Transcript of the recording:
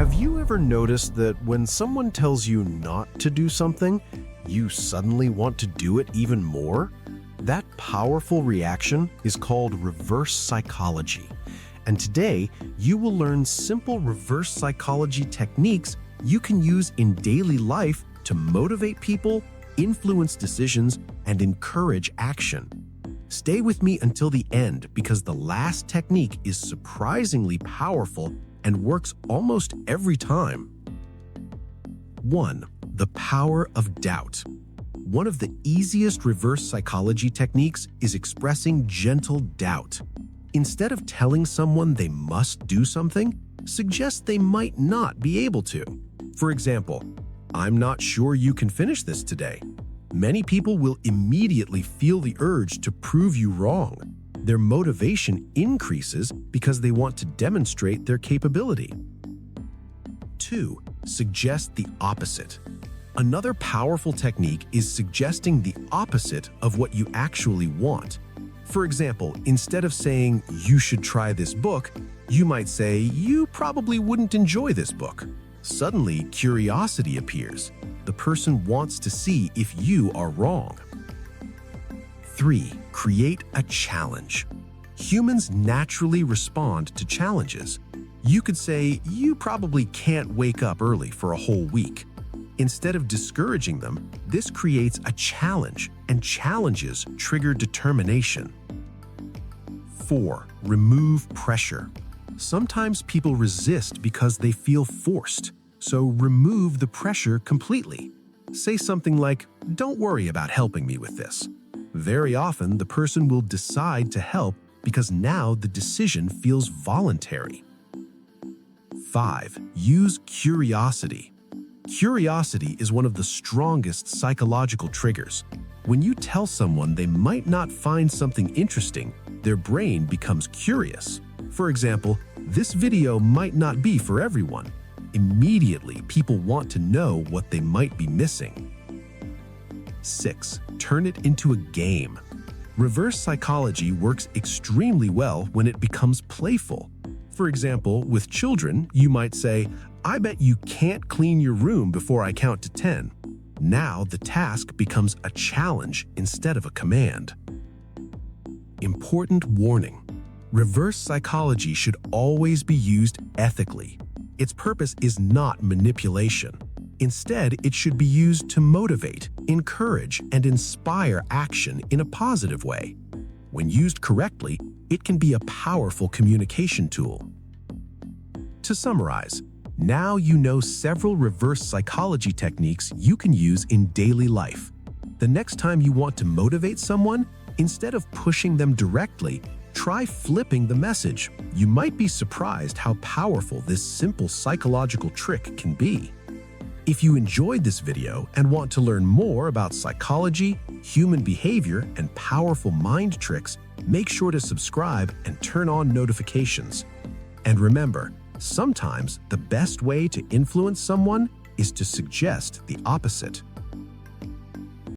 Have you ever noticed that when someone tells you not to do something, you suddenly want to do it even more? That powerful reaction is called reverse psychology. And today, you will learn simple reverse psychology techniques you can use in daily life to motivate people, influence decisions, and encourage action. Stay with me until the end because the last technique is surprisingly powerful and works almost every time. 1. The power of doubt. One of the easiest reverse psychology techniques is expressing gentle doubt. Instead of telling someone they must do something, suggest they might not be able to. For example, "I'm not sure you can finish this today." Many people will immediately feel the urge to prove you wrong. Their motivation increases because they want to demonstrate their capability. 2. Suggest the opposite. Another powerful technique is suggesting the opposite of what you actually want. For example, instead of saying, "You should try this book," you might say, "You probably wouldn't enjoy this book." Suddenly, curiosity appears. The person wants to see if you are wrong. 3. Create a challenge. Humans naturally respond to challenges. You could say, "You probably can't wake up early for a whole week." Instead of discouraging them, this creates a challenge, and challenges trigger determination. 4. Remove pressure. Sometimes people resist because they feel forced, so remove the pressure completely. Say something like, "Don't worry about helping me with this." Very often, the person will decide to help because now the decision feels voluntary. 5. Use curiosity. Curiosity is one of the strongest psychological triggers. When you tell someone they might not find something interesting, their brain becomes curious. For example, "This video might not be for everyone." Immediately, people want to know what they might be missing. 6. Turn it into a game. Reverse psychology works extremely well when it becomes playful. For example, with children, you might say, "I bet you can't clean your room before I count to 10. Now the task becomes a challenge instead of a command. Important warning. Reverse psychology should always be used ethically. Its purpose is not manipulation. Instead, it should be used to motivate, encourage, and inspire action in a positive way. When used correctly, it can be a powerful communication tool. To summarize, now you know several reverse psychology techniques you can use in daily life. The next time you want to motivate someone, instead of pushing them directly, try flipping the message. You might be surprised how powerful this simple psychological trick can be. If you enjoyed this video and want to learn more about psychology, human behavior, and powerful mind tricks, make sure to subscribe and turn on notifications. And remember, sometimes the best way to influence someone is to suggest the opposite.